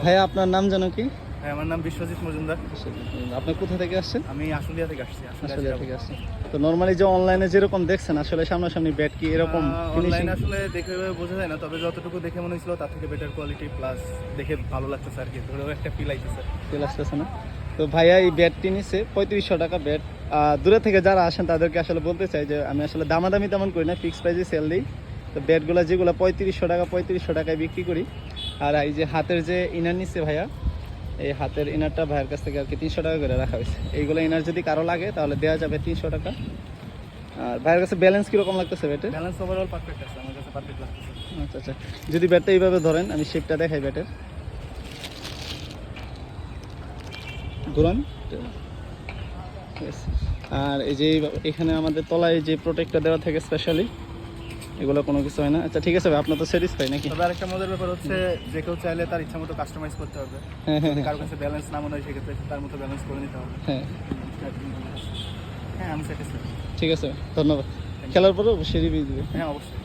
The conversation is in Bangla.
ভাইয়া আপনার নাম জানো কি? হ্যাঁ, আমার নাম বিশ্বজিৎ মজুমদার। আপনি কোথা থেকে আসছেন? আমি আশুলিয়া থেকে আসছি। আশুলিয়া থেকে আসছেন। তো নরমালি যে অনলাইনে যেরকম দেখছেন আসলে সামনাসামনি ব্যাট কি এরকম ফিনিশিং? অনলাইনে আসলে দেখে বোঝা যায় না, তবে যতটুকু দেখে মনে হয়েছিল তার থেকে বেটার কোয়ালিটি, প্লাস দেখে ভালো লাগতেছে আর কি, ধরেও একটা ফিল আইতেছে। ফিল আসতেছে না? তো ভাইয়া এই ব্যাটটি নিচ্ছে 3500 টাকা ব্যাট। দূরে থেকে যারা আসেন তাদেরকে আসলে বলতে চাই যে আমি আসলে দামাদামি তেমন করি না, ফিক্স প্রাইসে সেল দিই। তো ব্যাটগুলো যেগুলো 3500 টাকায় বিক্রি করি। আর এই যে হাতের যে ইনার নিচ্ছে ভাইয়া, এই হাতের ইনারটা ভাইয়ের কাছ থেকে আর কি 300 টাকা করে রাখা হয়েছে। এইগুলো ইনার যদি কারো লাগে তাহলে দেওয়া যাবে 300 টাকা। আর ভাইয়ের কাছে ব্যালেন্স কীরকম লাগতেছে ব্যাটের? ব্যালেন্স ওভারঅল পারফেক্ট আছে, আমার কাছে পারফেক্ট লাগতেছে। আচ্ছা আচ্ছা, যদি ব্যাটটা এইভাবে ধরেন, আমি শেপটা দেখাই ব্যাটের, ঘুরান। ঠিক আছে। আর এই যে এখানে আমাদের তলায় যে প্রোটেক্টটা দেওয়া থাকে স্পেশালি, এগুলো কোনো কিছু হয় না। আচ্ছা ঠিক আছে ভাই, আপনার তো স্যাটিসফাই নাকি? তবে আরেকটা মজার ব্যাপার হচ্ছে, যে কেউ চাইলে তার ইচ্ছা মতো কাস্টমাইজ করতে হবে। হ্যাঁ হ্যাঁ কারোর কাছে ব্যালেন্স না মনে হয় সেক্ষেত্রে তার মতো ব্যালেন্স করে নিতে হবে। হ্যাঁ, হ্যাঁ, আমি স্যাটিসফাইড। ঠিক আছে, ধন্যবাদ। খেলার পরে অবশ্যই রিভিউ দিবে। হ্যাঁ, অবশ্যই।